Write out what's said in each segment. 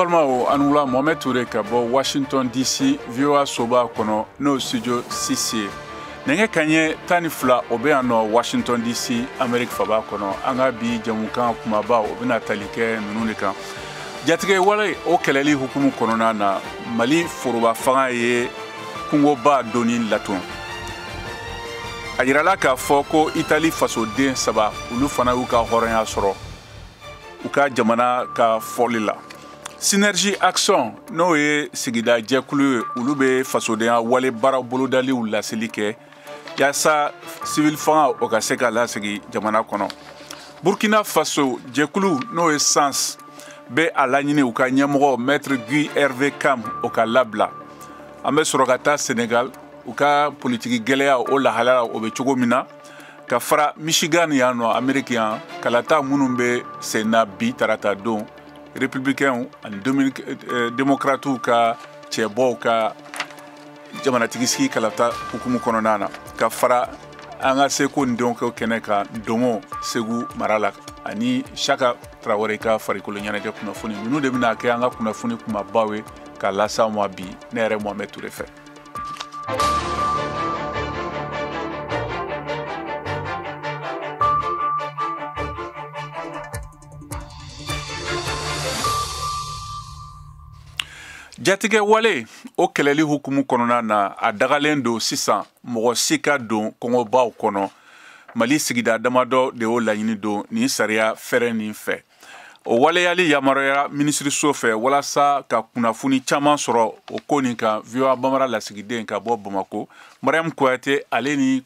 Balmao Anoula Mohamed Touré Kabo Washington DC VOA Soba Kono no studio CC Nenge Kanye Tanifla Obeano Washington DC Amerique Faba Kono Anga bi Jamukan Kumaba Obina Talike Nununika Jatige wale o keleli hukumu konona na Mali Foruba Fanga ye Kungo ba doni laton Ajirala ka foko Italie faso den saba ulu fana uka horanya soro uka jamana ka folila Synergie Action no ye sigida jekulu ulu be faso den wale bara bolodali u laseli ke yasa civil fanga o ka se ka lasegi jamana kono Burkina Faso jekulu no ye sans be alagnini uka nyamoro maître Guy Hervé Cam o ka labla ambe sorokata Sénégal uka politiki geleya o la halala o be cogo mina ka fara Michigan yano américain kalata munumbe sena bi tarata don républicain en démocrate ka chebo ka jamana tigisi kalata hukumu kononana ka fara anga seko ndonko keneka domo segu marala ani shaka Traoré ka farikolo nyana ke kuna funi minu de bina ke anga kuna funi kuma bawe ka lasa mwa bi nere Mohamed Touré fe Jatige wale o keleli hukumu konona na a dagalen do sisan mɔgɔ si ka don kɔngɔbaw kɔnɔ Mali sigida damado de o laɲini do ni sariya fɛrɛ nin fɛ o waleyali yamaruya minisiriso fɛ walasa ka kunnafoni caman sɔrɔ o ko nin kan VOA Bamara lasigiden ka bɔ Bamako Mariam Kouyaté ale ni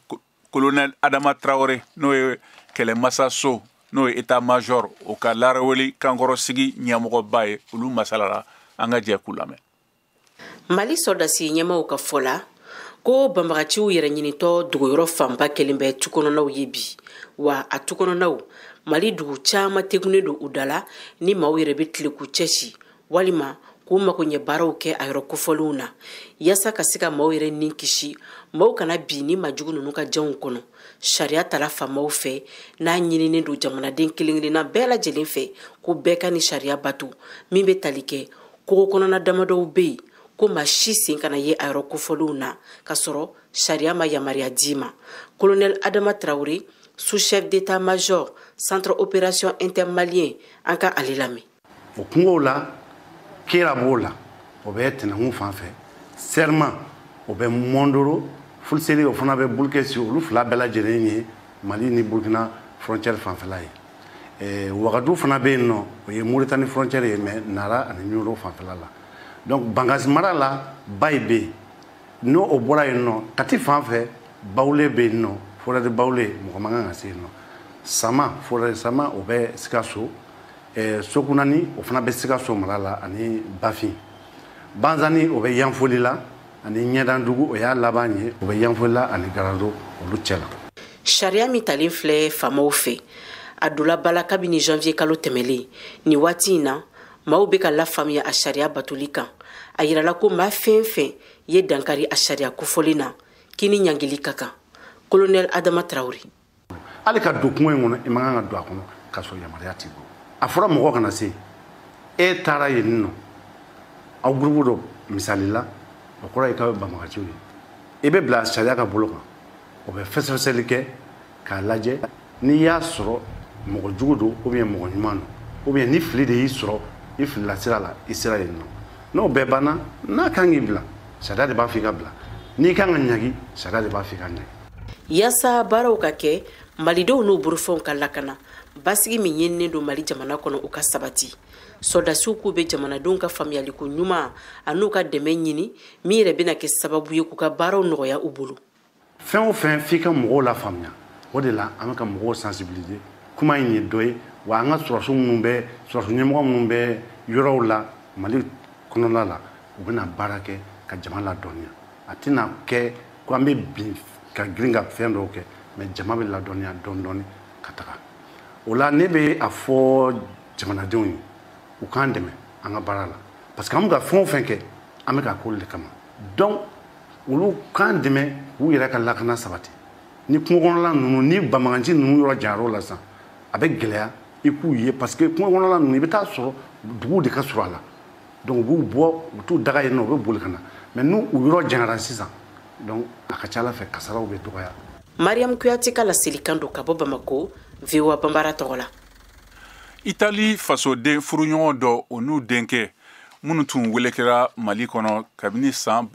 colonel Adama Traoré n'o ye kɛlɛmasa so n'o ye état major o ka laraweli kankɔrɔsigi ɲɛmɔgɔba ye olu masalara an ka jɛ k'u lamɛn Mali sɔrdasi ɲɛmaw ka fɔ la ko banbagaciw yɛrɛ ɲinitɔ duguyɔrɔ fanba kelen bɛ tukɔnɔnaw ye bi wa a tukɔnɔnaw Mali dugu caman tegunnen do u dala ni maaw yɛrɛ bɛ tile k'u cɛsi walima k'u mago ɲɛ baaraw kɛ a yɔrɔ kofɔlenw na yasa ka se ka maaw yɛrɛ nin kisi maaw kana bi ni majugu ninnu ka janw kɔnɔ sariya tala faamaw fɛ n'a ɲininen do jamanaden kelen-kelenna bɛɛ lajɛlen fɛ ko bɛɛ ka ni sariya bato min bɛ tali kɛ kogo kɔnɔna damadɔw bɛ yen ko maa si sen kana ye a yɔrɔ kofɔlenw na ka sɔrɔ sariya ma yamaruya d'i ma colonel Adama Traoré sous-chef d'état-major centre opération intermalien an ka ale lamɛn o kungow la kira b'o la o bɛ tɛnɛkun fan fɛ serment o bɛ Mondoro Fulseli o fana bɛ Bulkesi olu fila bɛɛ lajɛlen ye Mali ni Burkina frontière fanfɛla ye Ouagadougou fana bɛ yen nɔ o ye Mauritanie frontière ye mais Nara ani Nioro fanfɛla la donc Bangasi mara la Baye bɛ yen n'o o bɔra yen nɔ Kati fan fɛ Bawule bɛ yen nɔ forêt de Bawule mɔgɔ man kan ka se yen nɔ Sama forêt de Sama o bɛ Sikaso Sokunani o fana bɛ Sikaso mara la ani Bafin Banzani o bɛ Yanfoli la ani Ɲɛdandugu o y'a laban ye o bɛ Yanfoli la ani Garado olu cɛ la sariya min talen filɛ faamaw fɛ a dola bala kabini janvier kalo tɛmɛlen ni waati in na maaw bɛ ka lafaamuya a sariya batoli kan a yirala ko maa fɛn fɛn ye dankari a sariya kofɔlen na kini ɲangili ka kan colonel Adama Traoré ale ka don kungo in kɔnɔ i man kan ka don a kɔnɔ ka sɔrɔ yamaruya t'i bolo a fɔra mɔgɔ kana se e taara yen nɔ aw gurupu dɔ misali la o kɔrɔ ye k'aw ye banbagaciw ye i bɛ bila sariya ka bolo kan o bɛ fɛsɛfɛsɛli kɛ k'a lajɛ n'i y'a sɔrɔ mɔgɔ jugu don ou bien mɔgɔ ɲuman don ou bien ni fili de y'i sɔrɔ i filila sira la i sera yen nɔ n'o bɛɛ banna n'a kan k'i bila sariya de b'a fɔ i ka bila n'i kan ka ɲagi sariya de b'a fɔ i ka ɲagi yasa baaraw ka kɛ malidenw n'u burufɛnw ka lakana basigi min ɲininen do Mali jamana kɔnɔ u ka sabati sɔrdasiw k'u bɛ jamanadenw ka faamuyaliko ɲuman a n'u ka dɛmɛ ɲini min yɛrɛ bɛna kɛ sababu ye k'u ka baaraw nɔgɔya u bolo fɛn o fɛn f'i ka mɔgɔw la faamuya o de la an bɛ ka mɔgɔw sensibiliser kuma in ye dɔ ye wa an ka sɔrɔso ɲɛmɔgɔ minnu bɛ yɔrɔw la Mali kɔnɔna la u bɛna baara kɛ ka jama ladɔnniya a tɛna kɛ ko an bɛ bin ka girin ka fɛn dɔw kɛ mais jama bɛ ladɔnniya dɔɔni ka taga o la ne bɛ a fɔ jamanadenw ye u k'an dɛmɛ an ka baara la parce que an bɛ ka fɛn o fɛn kɛ an bɛ k'a k'olu de kama donc olu k'an dɛmɛ k'u yɛrɛ ka lakana sabati ni kungo kɔnɔla ninnu ni banbagaci ninnu yɔrɔ janyar'o la sisan a bɛ gɛlɛya i k'u ye parce que kungo kɔnɔla ninnu i bɛ taa sɔrɔ duguw de ka surun a la donc b'u bɔ u t'u daga yen nɔ u bɛ boli ka na mais n'u u yɔrɔ janyara sisan donc a ka ca ala fɛ kasaraw bɛ dɔgɔya. Mariam Kuyate ka laselikan don ka bɔ Bamako, VOA Bambara tɔgɔ la. Itali fasoden furuɲɔgɔn dɔ o n'u denkɛ minnu tun wele kɛra Mali kɔnɔ kabini san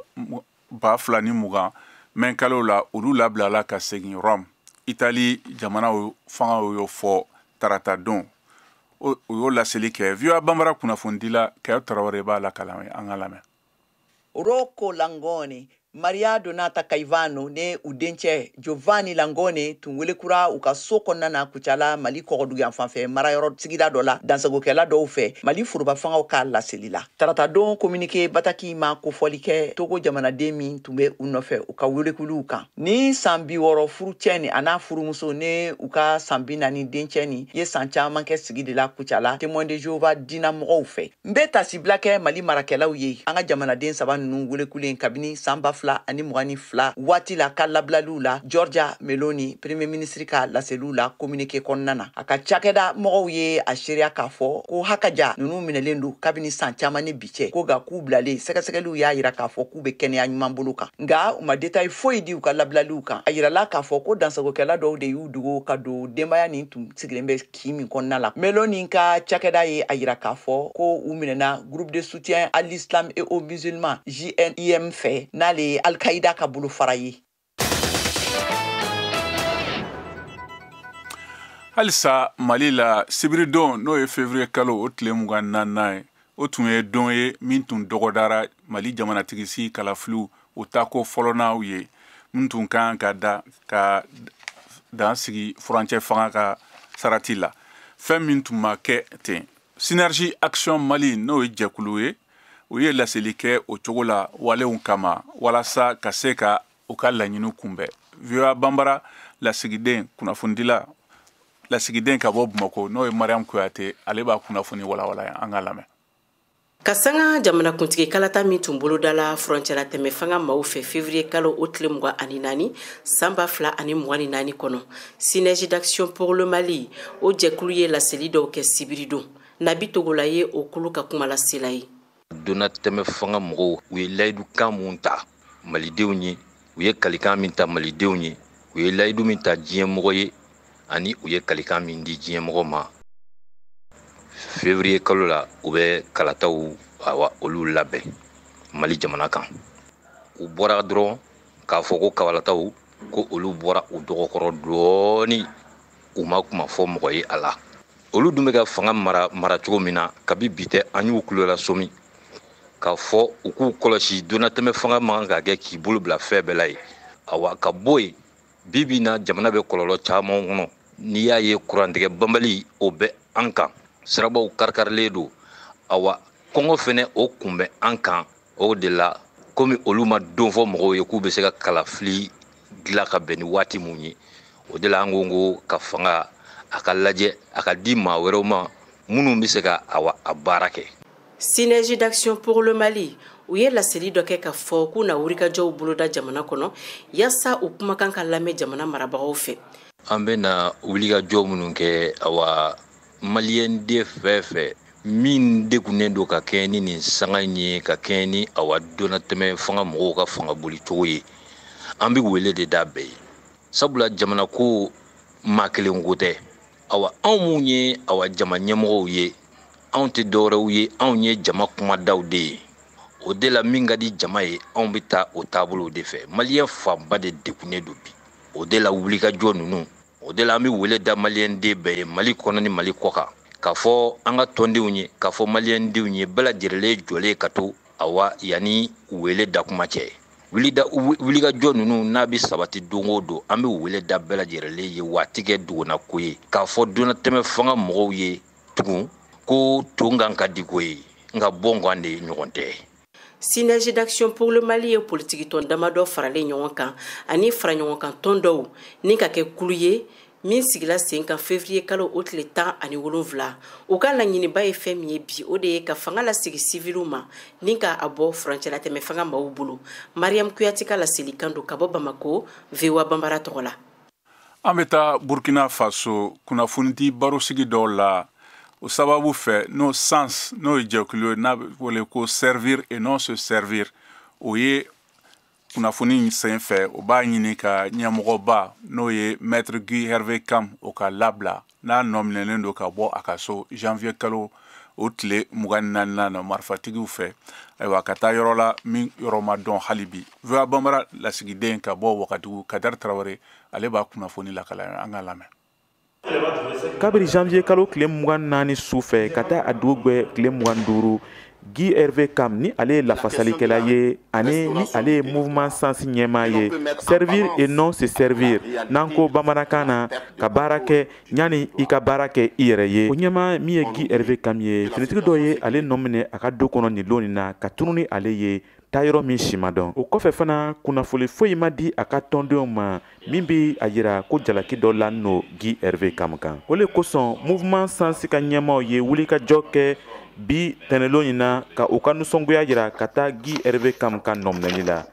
2020 mɛn kalo la olu labilala ka segin Rome. Itali jamana fanga y'o fɔ tarata don o y'o laseli kɛ. VOA Bambara kunnafondila Kayo Tarawele b'a la kalan an ka lamɛn. Rocco Langone, Maria Donata Caivano ne u dencɛ Giovanni Langone tun wele kura u ka so kɔnɔna na Kucala Mali kɔgɔdugu yan fanfɛ marayɔrɔ sigida dɔ la dansagokɛla dɔw fɛ Mali foroba fangaw ka laseli la. Tarata don communiqué Bataki ma kofɔli kɛ Togo jamanaden min tun bɛ u nɔfɛ u ka welekuliw kan. Ni san 60 furucɛ ni a n'a furumuso ne u ka san 40 dencɛ ni ye san caman kɛ sigi de la Kucala témoin de Jéhovah dinamɔgɔw fɛ. N bɛ tasibila kɛ Mali marakɛlaw ye an ka jamanaden saba ninnu welekulen kabini san 2022 waati la ka labilaliw la Giorgia Meloni premier ministre ka laseliw la communiqué kɔnɔna na a ka cakɛda mɔgɔw ye a seereya k'a fɔ ko hakaja ninnu minɛlen don kabini san caman ni bi cɛ ko ga k'u bilalen sɛgɛsɛgɛliw y'a yira k'a fɔ k'u bɛ kɛnɛya ɲuman bolo kan nka u ma détail foyi di u ka labilaliw kan a yirala k'a fɔ ko dansagokɛla dɔw de y'u dogo ka don denbaya nin tun sigilen bɛ k'i min kɔnɔna la Meloni ka cakɛda ye a yira k'a fɔ ko u minɛna groupe de soutien à l'islam et aux musulmans JNIM fɛ n'ale Al-Qaïda ka bolo fara ye. Halisa Mali la sibiridon n'o ye février kalo o tile 24 ye o tun ye don ye min tun dɔgɔdara Mali jamanatigisi kalafiliw o tako fɔlɔnaw ye min tun kan ka dan sigi furancɛ fanga ka sarati la fɛn min tun ma kɛ ten. Synergie Action Mali n'o ye jɛkulu ye o ye laseli kɛ o cogo la walew kama walasa ka se ka u ka laɲini kunbɛn. VOA Bambara lasigiden kunnafondila lasigiden ka bɔ Bamako n'o ye Mariam Kuyate ale b'a kunnafoni walawala an ka lamɛn. Ka sanga jamanakuntigi kalata min tun bolodala frontière tɛmɛ fanga maaw fɛ février kalo o tile 24 san 2024 kɔnɔ Synergie d'Action pour le Mali o jɛkulu ye laseli dɔw kɛ sibiri don Nabi Togola ye o kulu ka kuma lasela ye. Donna tɛmɛ fanga mɔgɔw u ye layidu kan mun ta malidenw ye u ye kalikan min ta malidenw ye u ye layidu min ta diɲɛ mɔgɔ ye ani u ye kalikan min di diɲɛ mɔgɔ ma février kalo la u bɛ kalataw olu labɛn Mali jamana kan u bɔra dɔrɔn k'a fɔ ko kabalataw ko olu bɔra u dɔgɔkɔrɔ dɔɔni u ma kuma fɔ mɔgɔ ye a la olu dun bɛ ka fanga mara cogo min na kabi bi tɛ an y'u kulola somi k'a fɔ u k'u kɔlɔsi donna tɛmɛ fanga man ka kɛ k'i bolo bila fɛn bɛɛ la ye awa ka bɔ yen bibi na jamana bɛ kɔlɔlɔ caman kɔnɔ n'i y'a ye kurantigɛ banbali o bɛ an kan sirabaw karikarilen don awa kɔngɔ fɛnɛ o kun bɛ an kan o de la komi olu ma don fɔ mɔgɔw ye k'u bɛ se ka kalafili dilan ka bɛn ni waati mun ye o de la an ko ka fanga a ka lajɛ a ka di maa wɛrɛw ma minnu bɛ se ka a baara kɛ. Synergie d'Action pour le Mali u ye laseli dɔ kɛ ka fɔ k'u na wulikajɔw boloda jamana kɔnɔ yasa u kumakan ka lamɛn jamana marabagaw fɛ. An bɛ na wulikajɔ minnu kɛ maliyɛn den fɛn fɛn min degunnen don ka kɛ ni nin sanga in ye ka kɛ ni donna tɛmɛ fanga mɔgɔw ka fanga boli cogo ye an bɛ wele de da bɛɛ ye sabula jamana ko maa kelen ko tɛ anw mun ye jama ɲɛmɔgɔw ye anw tɛ dɔwɛrɛw ye anw ye jama kumadaw de ye o de la min ka di jama ye anw bɛ taa o taabolo de fɛ maliyɛn fanba de degunnen don bi o de la wulikajɔ ninnu o de la an bɛ wele da maliyɛn den bɛɛ ye Mali kɔnɔ ni Mali kɔkan k'a fɔ an ka tɔndenw ye k'a fɔ maliyɛn denw ye bɛɛ lajɛlen jɔlen ka to yanni wele da kuma cɛ wulikajɔ ninnu n'a bɛ sabati don o don an bɛ wele da bɛɛ lajɛlen ye waati kɛ duguna ko ye k'a fɔ donna tɛmɛ fanga mɔgɔw ye tugun ko to kan ka di ko ye nka bɔ kan de ɲɔgɔn tɛ. Synergie d'Action pour le Mali ye politiki tɔn damadɔ faralen ɲɔgɔn kan ani fara ɲɔgɔn kan tɔn dɔw ni ka kɛ kulu ye min sigila sen kan février kalo o tile 17 u ka laɲiniba ye fɛn min ye bi o de ye ka fanga lasigi civiliw ma ni ka a bɔ furancɛla tɛmɛ fanga maaw bolo. Mariam Kuyate ka laselikan don ka bɔ Bamako VOA Bambara tɔgɔ la. An bɛ taa Burkina Faso kunnafonidi barosigi dɔw la o sababu fɛ n'o sens n'o ye jɛkulu n'a bɛ wele ko servir et non se servir o ye kunnafoni sen fɛ o b'a ɲini ka ɲɛmɔgɔba n'o ye maître Guy Hervé Kam o ka labila n'a nɔminɛlen don ka bɔ a ka so janvier kalo o tile 24 na marifatigiw fɛ ayiwa ka taa yɔrɔ la min yɔrɔ ma dɔn hali bi VOA Bambara lasigiden ka bɔ Wagadugu Kadɛri Tarawele ale b'a kunnafoni lakala an ka lamɛn. Kabiri janvier kalo tile 24 su fɛ ka taa a dugu bɛɛ tile 25 Guy Hervé Kam ni ale ye lafasalikɛla ye ani ni ale ye mouvement sens ɲɛmaa ye servir et non se servir n'an ko bamanankan na ka baara kɛ ɲani i ka baara kɛ i yɛrɛ ye o ɲɛmaa min ye Guy Hervé Kam ye finitigi dɔ ye ale nɔ minɛ a ka do kɔnɔ nin don nin na ka tunu ni ale ye taa yɔrɔ min si ma dɔn o kɔfɛ fana kunnafoni foyi ma di a ka tɔndenw ma min bi a yira ko jalaki dɔ la n'o Guy Hervé Kam kan o le kosɔn mouvement sens ka ɲɛmaaw ye wulikajɔ kɛ bi tɛnɛlon in na ka u ka nisɔngoya yira ka taa Guy Hervé Kam ka nɔminɛli la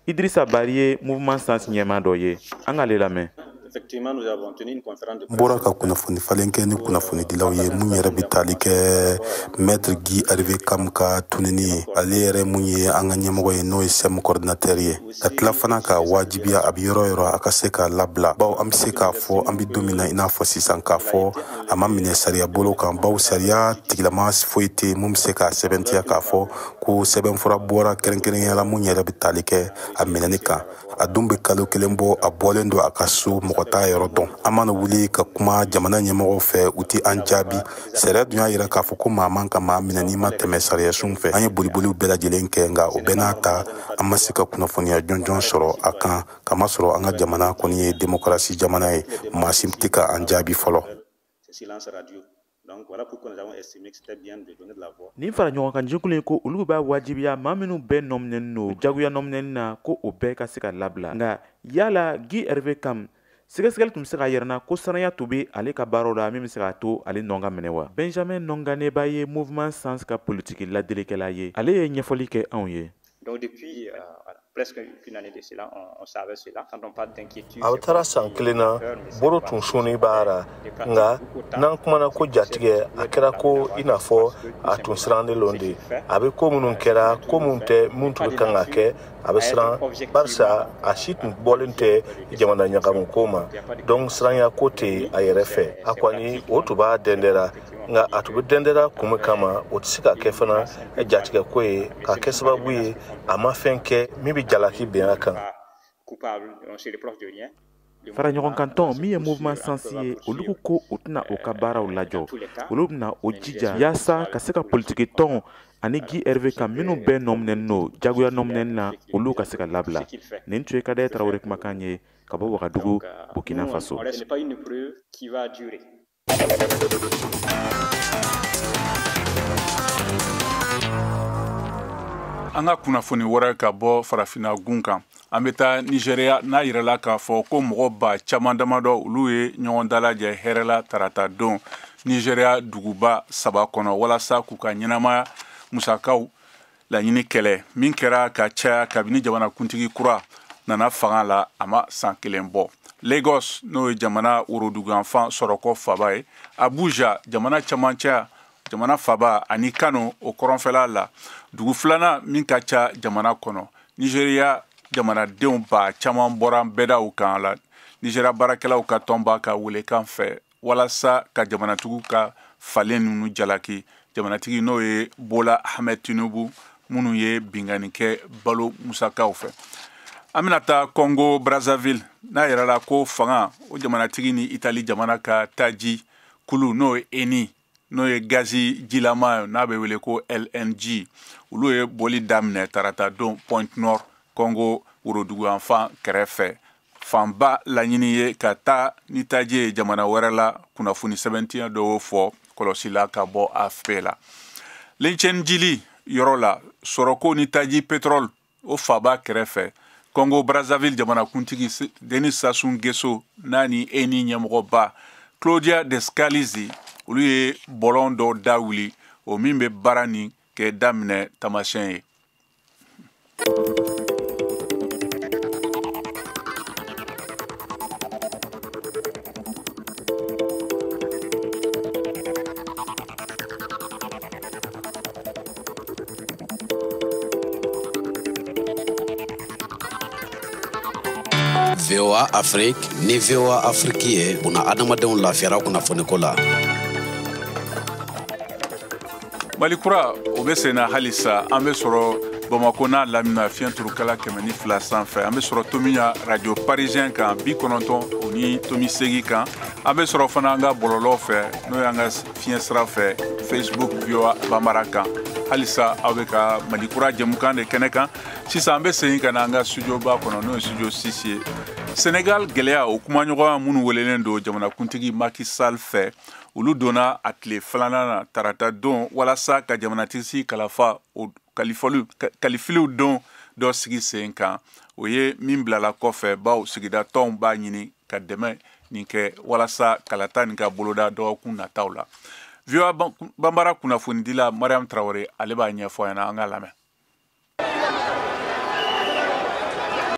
Idrissa Bari ye mouvement sens ɲɛmaa dɔ ye an k'ale lamɛn. N bɔra ka kunnafoni falen kɛ ni kunnafonidilaw ye mun yɛrɛ bɛ tali kɛ maître Guy Hervé Kam ka tununi ye ale yɛrɛ mun ye an ka ɲɛmɔgɔ ye n'o ye SEM coordinateur ye ka tila fana ka wajibiya a bɛ yɔrɔ yɔrɔ a ka se ka labila bawo an bɛ se k'a fɔ an bɛ don min na i n'a fɔ sisan k'a fɔ a ma minɛ sariya bolo kan bawo sariya tigilama foyi tɛ mun bɛ se k'a sɛbɛntiya k'a fɔ ko sɛbɛnfura bɔra kɛrɛnkɛrɛnnenya la mun yɛrɛ bɛ tali kɛ a minɛni kan a dun bɛ kalo kelen bɔ a bɔlen don a ka so mɔgɔ t'a yɔrɔ dɔn an mana wuli ka kuma jamana ɲɛmɔgɔw fɛ u tɛ an jaabi sariya dun y'a yira k'a fɔ ko maa man ka maa minɛ n'i ma tɛmɛ sariya sun fɛ an ye boliboliw bɛɛ lajɛlen kɛ nka o bɛɛ n'a ta an ma se ka kunnafoniya jɔnjɔn sɔrɔ a kan kamasɔrɔ an ka jamana kɔni ye démocratie jamana ye maa si tɛ ka an jaabi fɔlɔ. Nin fara ɲɔgɔn kan jɛkulu in ko olu b'a wajibiya maa minnu bɛɛ nɔminɛlen don jagoya nɔminɛli na ko o bɛɛ ka se ka labila nka yala Guy Hervé Kam sɛgɛsɛgɛli tun bɛ se ka yɛrɛna ko saraya tun bɛ ale ka baaraw la min bɛ se k'a to ale nɔ ka minɛ wa Benjamin Nonganeba ye mouvement sens ka politiki ladilikɛla ye ale ye ɲɛfɔli kɛ anw ye. A bɛ taara san kelen na bolo tun suni baara nka n'an kumana ko jatigɛ a kɛra ko i n'a fɔ a tun sirannenlon de a bɛ ko minnu kɛra ko minnu tɛ mun tun kan ka kɛ a bɛ siran barisa a si tun bɔlen tɛ jamana ɲagamu ko ma donc siranya ko tɛ a yɛrɛ fɛ a kɔni o tun b'a dɛndɛra nka a tun bɛ dɛndɛra kun min kama o tɛ se ka kɛ fana jatigɛ ko ye ka kɛ sababu ye a ma fɛn kɛ min bɛ jalaki bɛn a kan. fara ɲɔgɔn kan tɔn min ye mouvement sens ye olu ko u tɛna o ka baaraw lajɔ olu bɛna o jija yaasa ka se ka politiki tɔn ani Guy Hervé Kam minnu bɛɛ nɔminɛlen don jagoya nɔminɛli na olu ka se ka labila nin tun ye Kadɛri Tarawele kumakan ye ka bɔ Wagadugu Burkina Faso. An ka kunnafoni wɛrɛ ka bɔ farafinna gun kan an bɛ taa Nigéria n'a yirala k'a fɔ ko mɔgɔ ba caman damadɔ olu ye ɲɔgɔn dalajɛ hɛrɛ la tarata don Nigéria duguba 3 kɔnɔ walasa k'u ka ɲɛnamaya musakaw laɲini kɛlɛ min kɛra ka caya kabini jamanakuntigi kura nana fanga la a ma san kelen bɔ. Lagos n'o ye jamana woroduguyanfan sɔrɔkɔ faba ye Abuja jamana camancɛ jamana faba ani Kano o kɔrɔnfɛla la dugu filanan min ka ca jamana kɔnɔ Nigéria jamanadenw ba caman bɔra bɛdaw kan la Nigéria baarakɛlaw ka tɔnba ka welekan fɛ walasa ka jamanatigiw ka falen ninnu jalaki jamanatigi n'o ye Bola Ahmed Tinubu minnu ye bingani kɛ balo musakaw fɛ. An bɛna taa Congo Brazzaville n'a yɛrɛla ko fanga o jamanatigi ni Itali jamana ka taji kulu n'o ye Eni n'o ye gazi jilama n'a bɛ wele ko LNG olu ye boli daminɛ tarata don Point Nord Congo woroduguyanfan kɛrɛfɛ fanba laɲini ye ka taa ni taji ye jamana wɛrɛ la kunnafoni sɛbɛntiya dɔw fɔ kɔlɔsila ka bɔ AFP la. Linchenjili yɔrɔ la sɔrɔko ni taji pétrole o faba kɛrɛfɛ Congo Brazzaville jamanakuntigi Denis Sassou Nguesso n'a ni Eni ɲɛmɔgɔba Claudia Descalzi olu ye bɔlɔn dɔ dawuli o min bɛ baara nin kɛ daminɛ tamasiyɛn ye. VOA Afrique ni VOA Afrique ye buna adamadenw lafiyara kunnafoniko la. Malikura o bɛ sen na halisa an bɛ sɔrɔ Bamako n'a lamina fiɲɛ turukala 102 sanfɛ an bɛ sɔrɔ Tomiya radio parisien kan 90 o ni Tomi segi kan an bɛ sɔrɔ fana an ka bɔlɔlɔ fɛ n'o y'an ka fiɲɛ sira fɛ Facebook VOA Bambara kan halisa aw bɛ ka Malikura jɛmukan de kɛnɛ kan sisan an bɛ segin ka na an ka studio ba kɔnɔ n'o ye studio 6 ye Senegal gɛlɛya o kumaɲɔgɔnya minnu welelen don jamanakuntigi Macky Sall fɛ olu donna a tile filanan na tarata don walasa ka jamanatigi kalafa o kalifiliw don dɔ sigi sen kan o ye min bilala kɔfɛ baw sigida tɔnw b'a ɲini ka dɛmɛ nin kɛ walasa kalata nin ka boloda dɔgɔkun nataw la VOA Bambara kunnafonidila Mariam Traoré ale b'a ɲɛfɔ ɲɛna an ka lamɛn.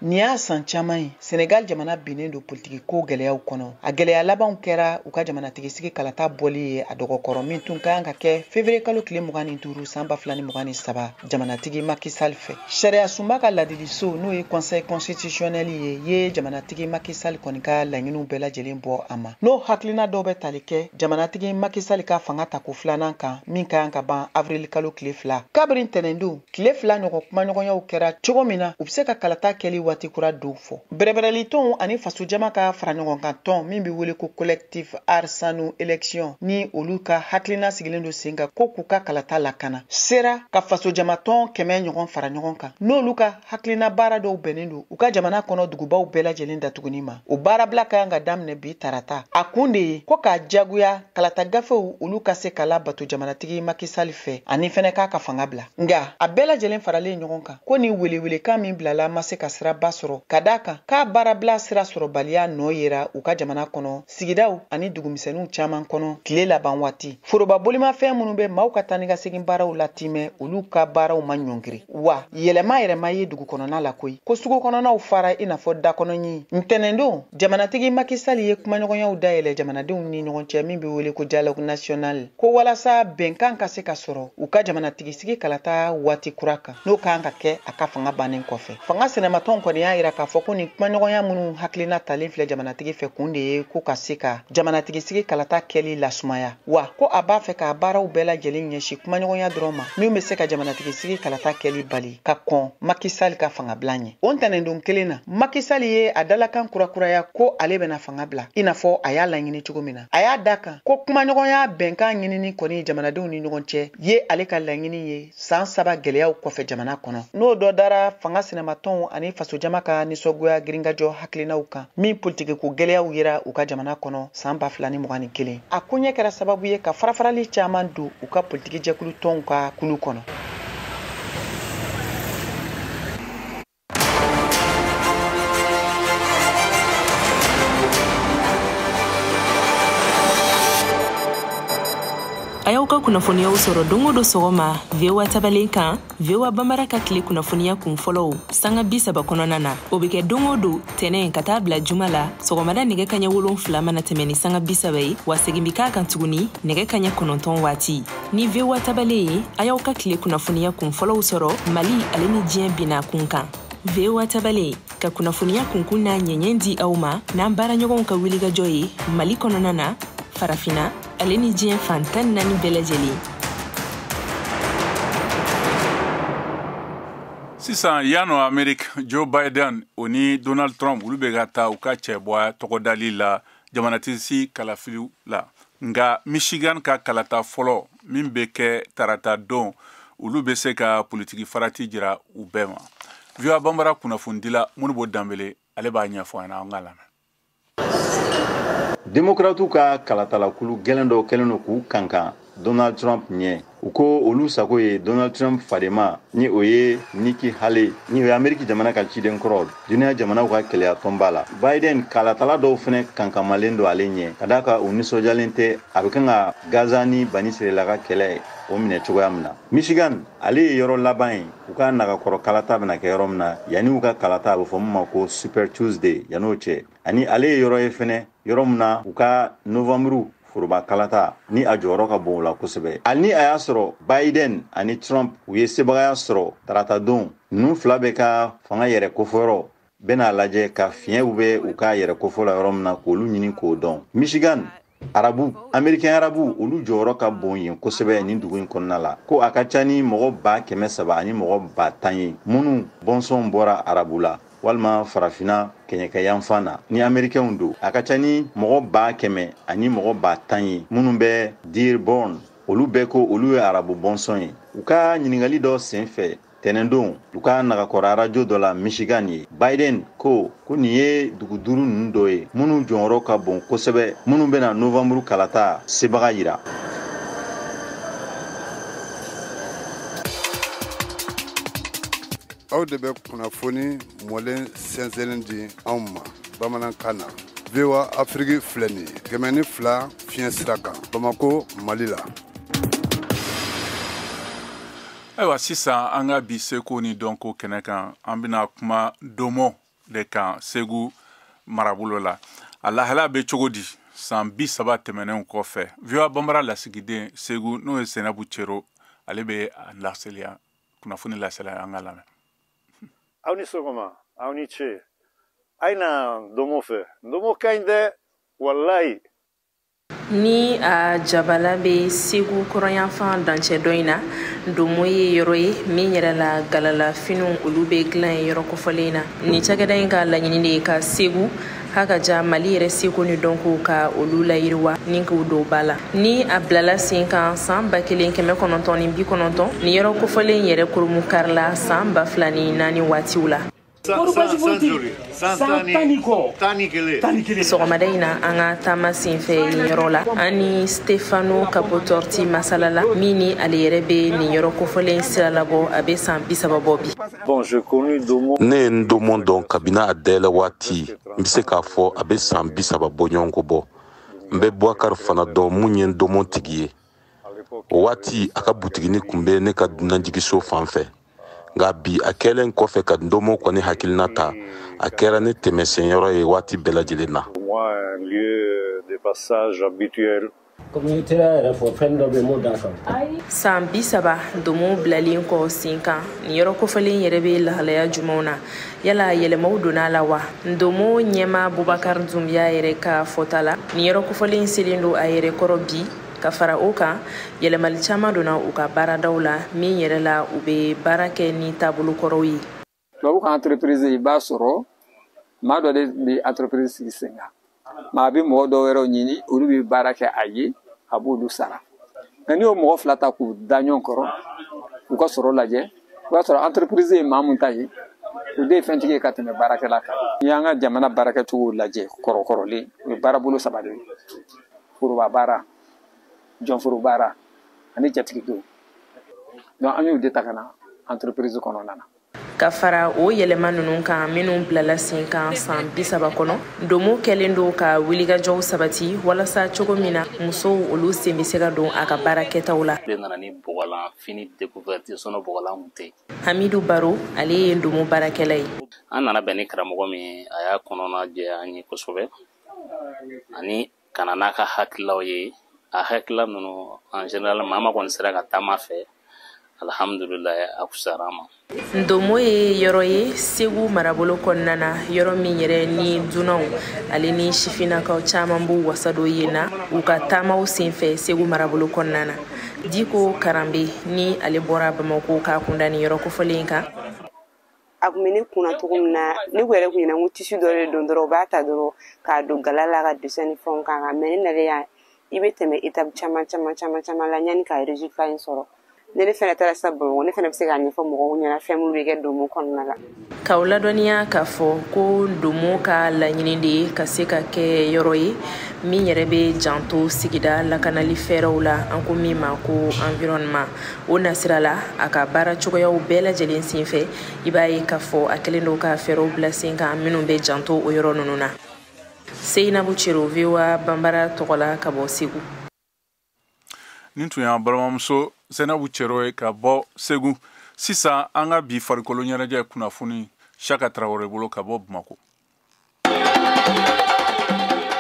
Ni y'a san caman ye Senegal jamana binnen don politiki ko gɛlɛyaw kɔnɔ a gɛlɛya labanw kɛra u ka jamanatigisi kalata bɔli ye a dɔgɔkɔrɔ min tun kan ka kɛ février kalo tile 25 san 2023 jamanatigi Macky Sall fɛ sariya sunba ka ladiliso n'o ye conseil constitutionnel ye jamanatigi Macky Sall kɔni ka laɲiniw bɛɛ lajɛlen bɔ a ma n'o hakilina dɔw bɛ tali kɛ jamanatigi Macky Sall ka fanga ta ko filanan kan min kan ka ban avril kalo tile 2 kabiri ntɛnɛndon tile 2 ɲɔgɔn kumaɲɔgɔnyaw kɛra cogo min na u bɛ se ka kalata kɛli waati kura dɔw fɔ bɛrɛbɛrɛli tɔnw ani faso jama ka fara ɲɔgɔn kan tɔn min bɛ wele ko collectif arsanu élection ni olu ka hakilina sigilen don sen kan ko k'u ka kalata lakana sera ka faso jama tɔn 100 ɲɔgɔn fara ɲɔgɔn kan n'olu ka hakilina baara dɔw bɛnnen don u ka jamana kɔnɔ dugubaw bɛɛ lajɛlen datuguni ma o baarabila ka kan ka daminɛ bi tarata a kun de ye ko k'a jagoya kalata gafew olu ka se kala bato jamanatigi Macky Sall fɛ ani fɛnɛ k'a ka fanga bila nga a bɛɛ lajɛlen faralen ɲɔgɔn kan ko ni welewelekan min bilala ma se ka sira ba sɔrɔ ka da kan k'a baarabila sira sɔrɔbaliya nɔ yera u ka jamana kɔnɔ sigidaw ani dugumisɛnninw caman kɔnɔ tile laban waati foroba bolimafɛn minnu bɛ maaw ka taa ni ka segin baaraw la timɛ olu ka baaraw ma ɲɔngiri wa yɛlɛma ye dugu kɔnɔna la koyi ko sugu kɔnɔnaw fara i n'a fɔ dakɔnɔɲi ntɛnɛndon jamanatigi Macky Sall ye kumaɲɔgɔnyaw dayɛlɛ jamanadenw ni ɲɔgɔn cɛ min bɛ wele ko dialogue national ko walasa bɛnkan ka se ka sɔrɔ u ka jamanatigi sigi kalata waati kura kan n'o kan ka kɛ a ka fanga bannen kɔfɛ fanga sɛnɛmatɔn kɔni y'a yira k'a fɔ ko ni kumaɲɔgɔnya minnu hakilina talen filɛ jamanatigi fɛ kun de ye ko ka se ka jamanatigi sigi kalata kɛli lasumaya wa ko a b'a fɛ k'a baaraw bɛɛ lajɛlen ɲɛsin kumaɲɔgɔnya dɔrɔn ma min bɛ se ka jamanatigi sigi kalata kɛli bali ka kɔn Macky Sall ka fanga bila ɲɛ o ntɛnɛndon kelen na Macky Sall ye a dalakan kurakuraya ko ale bɛna fanga bila i n'a fɔ a y'a laɲini cogo min na a y'a da kan ko kumaɲɔgɔnya bɛnkan ɲinini kɔni jamanadenw ni ɲɔgɔn cɛ ye ale ka laɲini ye san 3 gɛlɛyaw kɔfɛ jamana kɔnɔ n'o dɔ dara fanga sɛnɛmatɔnw ani faso jama ka nisɔgoya girinkajɔ hakilinaw kan min politiki ko gɛlɛyaw yera u ka jamana kɔnɔ san 2021 a ko ɲɛ kɛra sababu ye ka farafarali caman don u ka politiki jɛkulu tɔnw ka kulu kɔnɔ. A y'aw ka kunnafoniyaw sɔrɔ don o don sɔgɔma VOA tabalen kan VOA Bambara ka tile kunnafoniya kun fɔlɔw sanga 30 kɔnɔna na o bɛ kɛ don o don tɛnɛn ka taa bila juma la sɔgɔmada nɛgɛ kaɲɛ 7 mana tɛmɛ ni sanga 30 ye wa segin bi k'a kan tuguni nɛgɛ kaɲɛ 9 waati ni VOA tabalen ye a y'aw ka tile kunnafoniya kun fɔlɔw sɔrɔ Mali ale ni diɲɛ bina kun kan VOA tabalen ka kunnafoniya kunkun n'a ɲɛɲɛ di aw ma n'an baaraɲɔgɔnw ka wulikajɔ ye Mali kɔnɔna na farafina ale ni diɲɛ fantan 4 bɛɛ lajɛlen. Sisan yano Amerik Joe Biden o ni Donald Trump olu bɛ ka taa u ka cɛbɔya tɔgɔdali la jamanatigi kalafiliw la nga Michigan ka kalata fɔlɔ min bɛ kɛ tarata don olu bɛ se ka politiki farati jira u bɛɛ ma. VOA Bambara kunnafonidila Modibo Dambele ale b'a ɲɛfɔ an ka lamɛn. Démocrates ka kalatalakulu gɛlɛn dɔ kɛlen don k'u kankan Donald Trump ɲɛ u ko olu sago ye Donald Trump fadema ni o ye Nikki Haley ni o ye Ameriki jamana ka ciden kɔrɔ duniya jamanaw ka kɛlɛya tɔnba la Biden kalatala dɔw fɛnɛ kankamalen don ale ɲɛ ka da ka u nisɔjalen tɛ a bɛ kan ka Gaza ni Bani Israel ka kɛlɛ o minɛ cogoya min na Michigan ale ye yɔrɔ laban ye u ka nagakɔrɔ kalata bɛna kɛ yɔrɔ min na yanni u ka kalata a bɛ fɔ min ma ko Super Tuesday yan'o cɛ ani ale ye yɔrɔ ye fɛnɛ yɔrɔ min na u ka novembre foroba kalata ni a jɔyɔrɔ ka bon o la kosɛbɛ hali ni a y'a sɔrɔ Biden ani Trump u ye sebagaya sɔrɔ tarata don ninnu fila bɛ ka fanga yɛrɛ kofɔyɔrɔ bena lajɛ ka fiɲɛw bɛ u ka yɛrɛ kofɔ la yɔrɔ min na k'olu ɲini k'o dɔn. Michigan arabu américain arabu olu jɔyɔrɔ ka bon yen kosɛbɛ nin dugu in kɔnɔna la ko a ka ca ni mɔgɔ 300,000 ani mɔgɔ 10,000 ye minnu bɔnsɔn bɔra arabu la walima farafina kɛɲɛkɛ yanfan na ni américainw don. A ka ca ni mɔgɔ 100,000 ani mɔgɔ 10,000 ye minnu bɛ Dearborn olu bɛɛ ko olu ye arabu bɔnsɔn ye. U ka ɲininkali dɔ sen fɛ tɛnɛndon u ka nagakɔrɔ radio dɔ la Michigan ye Biden ko nin ye dugu 5 ninnu dɔ ye minnu jɔyɔrɔ ka bon kosɛbɛ minnu bɛna novembre kalata sebaga yira. Aw de bɛ kunnafoni mɔlen sɛnsɛnlen di anw ma bamanankan na. VOA Afrique filɛ nin ye 102 fiɲɛ sira kan Bamako Mali la. Ayiwa sisan an ka bi Seko ni dɔnko kɛnɛ kan an bɛna kuma Domo de kan Segu marabolo la. A lahala bɛ cogo di san 30 tɛmɛnenw kɔfɛ. VOA Bambara lasigiden Segu n'o ye Senabu Cero ale bɛ laseliya kunnafoni laseliya an ka lamɛn. Aw ni sɔgɔma aw ni ce a na Domo fɛ Domo ka ɲi dɛ walayi. Ni a jabala be Segu kɔrɔyanfan dancɛ dɔ in na Domo ye yɔrɔ ye min yɛrɛ la galala finiw olu be dilan ye yɔrɔ kɔfɔlen na. Ni cakɛda in ka laɲini de ye ka Segu hakaja Mali yɛrɛ seko ni dɔnko ka olu layiriwa ni k'u don ba la. Ni a bilala sen kan san 1990 ni yɔrɔ kɔfɔlen yɛrɛ kurumu karila san 2004 waatiw la. Sɔgɔmada in na an ka taama senfɛ nin yɔrɔ la an ni Stefano Capotorti masalala min ni ale yɛrɛ be nin yɔrɔ kofɔlen sira labɔ a be san 30 bɔ bi. Ne ye n Domo dɔn kabina a dayɛlɛ waati n be se k'a fɔ a be san 30 bɔ ɲɔgɔnko bɔ. N bɛ Bouakar fana dɔn mun ye n Domo tigi ye. O waati a ka butigini kun be ne ka dunanjigiso fan fɛ. Nga bi a kɛlen kɔfɛ ka Domo kɔni hakilina ta a kɛra ne tɛmɛsenyɔrɔ ye waati bɛɛ lajɛlen na. San 30 Domo bilalen kɔ sen kan ni yɔrɔ kofɔlen yɛrɛ be lahalaya jumɛnw na yala yɛlɛmaw donna la wa. Domo ɲɛma Boubacar Doumbia yɛrɛ ka fɔta la ni yɔrɔ kofɔlen selen don a yɛrɛ kɔrɔ bi ka fara o kan yɛlɛmali caman donna u ka baaradaw la min yɛrɛ la u be baara kɛ ni taabolo kɔrɔw ye. Tubabu ka entreprise i b'a sɔrɔ maa dɔ de be entreprise sigi sen kan maa be mɔgɔ dɔw wɛrɛw ɲini olu be baara kɛ a ye a b'olu sara nka ni y'o mɔgɔ 2 ta k'u da ɲɔgɔn kɔrɔ u ka sɔrɔ lajɛ o b'a sɔrɔ entreprise ye maa mun ta ye o de ye fɛntigi ye ka tɛmɛ baarakɛla kan. N'i y'an ka jamana baarakɛcogo lajɛ kɔrɔkɔrɔlen o ye baarabolo 3 de ye foroba baara jɔnforo baara ani jatigido donc an y'o de ta ka na entreprise kɔnɔna na. Ka fara o yɛlɛma ninnu kan minnu bilala sen kan san 30 kɔnɔ Domo kɛlen don ka wulikajɔw sabati walasa cogo min na musow olu sen bɛ se ka don a ka baara kɛtaw la. Fini découverte sono bɔgɔlan tɛ. Hamidu Baro ale ye Domo baarakɛla ye. An nana bɛn ni karamɔgɔ min a y'a kɔnɔna jɛ an ye kosɛbɛ ani kana n'a ka hakilaw ye a hakila ninnu en général maa kɔni sera ka taama fɛ alhamdulillah a kusara ma. Domo ye yɔrɔ ye Segu marabolo kɔnɔna na yɔrɔ min yɛrɛ ni dunanw ale ni sifinakaw caman b'u wasa don yen na u ka taamaw senfɛ Segu marabolo kɔnɔna na. Diko Karambe ni ale bɔra Bamako k'a kunda ni yɔrɔ kofɔlen kan. A kun bɛ ne kunna cogo min na ne ko yɛrɛ kun ɲɛna ko tisi dɔ de don dɔrɔn u b'a ta dɔrɔn k'a don gala la ka dessin ni fɛnw kan mais ne nalen yan I bɛ tɛmɛ étape caman la ɲani ka résultat in sɔrɔ. Ne fɛnɛ taara sa Bamakɔ ne fɛnɛ bɛ se k'a ɲɛfɔ mɔgɔw ɲɛna fɛn minnu bɛ kɛ Domo kɔnɔna la. K'aw ladɔnniya k'a fɔ ko Domo ka laɲini de ye ka se ka kɛ yɔrɔ ye min yɛrɛ bɛ janto sigida lakanali fɛɛrɛw la an ko min ma ko environnement. O nasira la a ka baara cogoyaw bɛɛ lajɛlen senfɛ I b'a ye k'a fɔ a kɛlen don ka fɛɛrɛw bila sen kan minnu bɛ janto o yɔrɔ ninnu na. Seinabu Cero VOA Bambara tɔgɔla ka bɔ Segu. Nin tun y'an balimamuso Seinabu Cero ye ka bɔ Segu. Sisan an ka bi farikolo ɲɛnajɛ kunnafoni Chaka Traoré bolo ka bɔ Bamako.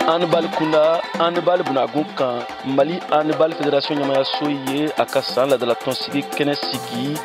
Handball kunda handball bunagun kan Mali handball fédération ɲɛmayaso ye a ka san ladala tɔnsigi kɛnɛ sigi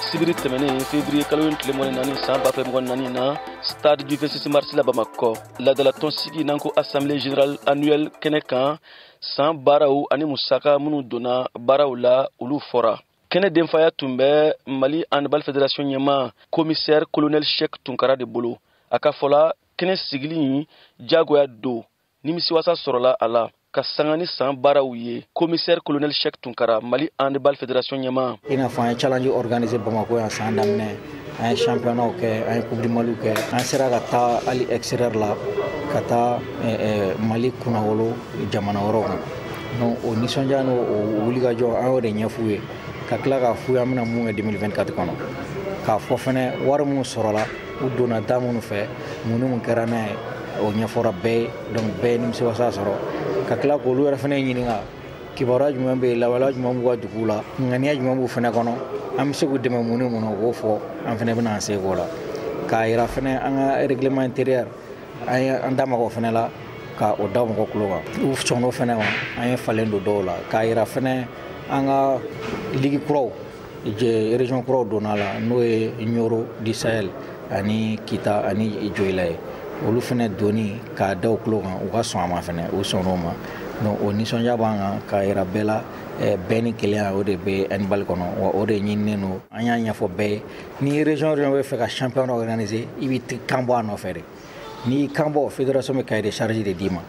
sibiri tɛmɛnen février kalo tile mɔni naani san 2024 na stade du 26 mars la Bamako ladala tɔnsigi n'an ko assemblée générale annuelle kɛnɛ kan san baaraw ani musaka minnu donna baaraw la olu fɔra. Kɛnɛ denfaya tun bɛ Mali handball fédération ɲɛma commissaire colonel Cheikh Tunkara de bolo. A ka fɔla kɛnɛ sigili jagoya don nimisiwasa sɔrɔla a la ka sanga ni san baaraw ye. Commissaire colonel Cheikh Tunkara Mali handball fédération ɲɛma. I n'a fɔ an ye challenge organisé Bamako yan san daminɛ an ye championnat kɛ an ye coupe du Mali kɛ an sera ka taa hali extérieur la ka taa Mali kunnawolo jamana wɛrɛw kan. Donc o nisɔndiya n'o wulikajɔ an y'o de ɲɛf'u ye ka tila k'a f'u ye an bɛna mun kɛ 2024 kɔnɔ k'a fɔ fɛnɛ wari minnu sɔrɔla u donna da minnu fɛ mun ni mun kɛra n'a ye o ɲɛfɔra bɛɛ ye donc bɛɛ ye nimisiwasa sɔrɔ ka tila k'olu yɛrɛ fɛnɛ ɲininka kibaruya jumɛn bɛ yen lawaleya jumɛn b'u ka duguw la ŋaniya jumɛn b'u fɛnɛ kɔnɔ an bɛ se k'u dɛmɛ mun ni mun na o k'o fɔ an fɛnɛ bɛna an seko la k'a yira fɛnɛ an ka règlement intérieur an ye an da maga o fɛnɛ la ka o da mɔgɔ kulo kan u sɔngɔ fɛnɛ ma an ye falen don dɔw la k'a yira fɛnɛ an ka ligi kuraw région kuraw donna la n'o ye Nioro du Sahel ani Kita ani Joyila ye olu fɛnɛ doni k'a da o kulo kan u ka sɔn a ma fɛnɛ u sɔnn'o ma donc o nisɔndiya b'an kan k'a yira bɛɛ la bɛɛ ni kelenya o de bɛ handball kɔnɔ wa o de ɲininen don an y'a ɲɛfɔ bɛɛ ye ni région bɛ fɛ ka championnat organiser i bɛ kan bɔ a nɔfɛ de n'i kan bɔ fédération bɛ cahier de charge de d'i ma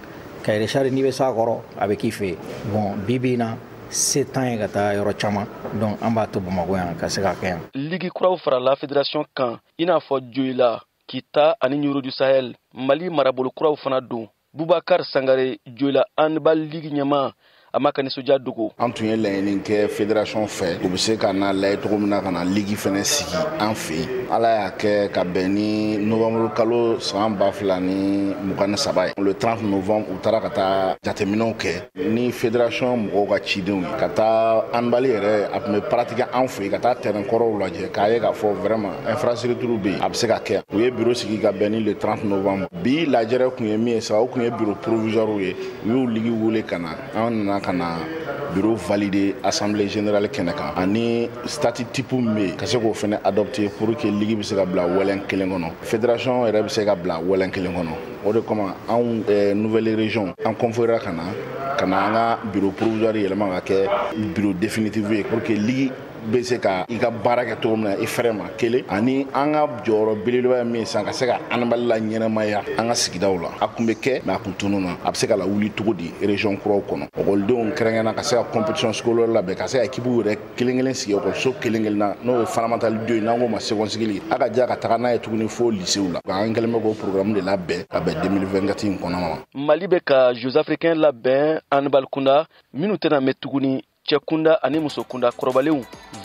cahier de charge n'i bɛ s'a kɔrɔ a bɛ k'i fɛ yen bon bi na se tan ye ka taa yɔrɔ caman donc an b'a to Bamako yan ka se ka kɛ yan. Ligi kuraw farala fédération kan i n'a fɔ Joyila Kita ani Nioro du Sahel Mali marabolo kuraw fana don. Boubacar Sangare Joyila handball ligue ɲɛma a ma ka nisɔndiya dogo. An tun ye laɲini kɛ fédération fɛ u bɛ se ka na layɛ cogo min na ka na ligi fɛnɛ sigi an fɛ yen. Ala y'a kɛ ka bɛn ni novembre kalo san 2023 ye. Le 30 novembre u taara ka taa jateminɛw kɛ ni fédération mɔgɔw ka cidenw ye ka taa handball yɛrɛ a tun bɛ pratiquer an fɛ yen ka taa terrain kɔrɔw lajɛ k'a ye k'a fɔ vraiment infrastructure bɛ yen a bɛ se ka kɛ. U ye bureau sigi ka bɛn ni le 30 novembre. Bi lajɛrɛ kun ye min ye sa o kun ye bureau provisoire ye u y'u ligi wele ka na an nana ka na bureau validé assemblée générale kɛnɛ kan ani statut type min bɛ yen ka se k'o fɛnɛ adopté pour que ligi bɛ se ka bila wɛlɛn kelen kɔnɔ fédération yɛrɛ bɛ se ka bila wɛlɛn kelen kɔnɔ o de kama anw nouvelle région an conférera ka na an ka bureau provisoire yɛlɛma ka kɛ bureau définitif ye pour que ligi bɛ se ka i ka baara kɛ cogo min na i fɛrɛ ma kelen ani an ka jɔyɔrɔ belebeleba ye min san ka se ka handball la ɲɛnɛmaya an ka sigidaw la a kun bɛ kɛ mais a kun tunun na a bɛ se ka lawuli cogo di région kuraw kɔnɔ ɔkɔlidenw kɛrɛnkɛrɛnna ka se ka compétition scolaire labɛn ka se ka équipe yɛrɛ kelen kelen sigi ɔkɔliso kelen kelen na n'o ye fondamentale 2 ye n'an k'o ma seconde sigili a ka ja ka taga n'a ye tuguni fo lycéw la an kɛlen bɛ k'o programme de labɛn ka bɛn 2024 in kɔnɔna ma. Mali bɛ ka Jeux africains labɛn handball kunda minnu tɛna mɛn tuguni cɛ kunda ani muso kunda kɔrɔbalenw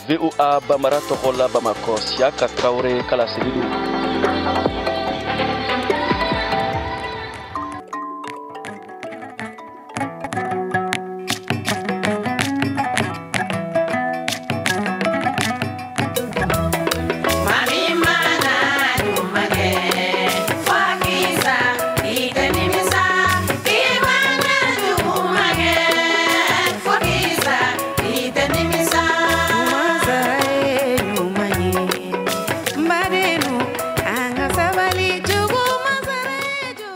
VOA Bambara tɔgɔ la Bamako Siaka Traoré kala selidu.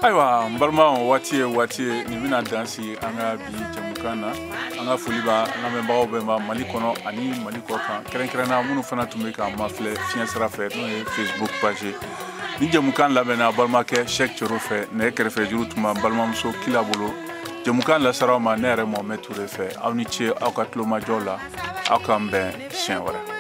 Ayiwa n balima waati ye nin bɛna dansi an ka bi jamukan na an ka foli b'a lamɛnbagaw bɛɛ ma Mali kɔnɔ ani Mali kɔ kan kɛrɛnkɛrɛnna minnu fana tun bɛ k'an mafilɛ fiɲɛ sira fɛ n'o ye Facebook page ni jamukan labɛnna balimakɛ Cheikh Coro fɛ nɛgɛ kɛrɛfɛ juru tun bɛ balimamuso Kila bolo jamukan lasaraw ma ne yɛrɛ Mohamed Touré fɛ aw ni ce aw ka tulomajɔw la aw k'an bɛn siɲɛ wɛrɛ.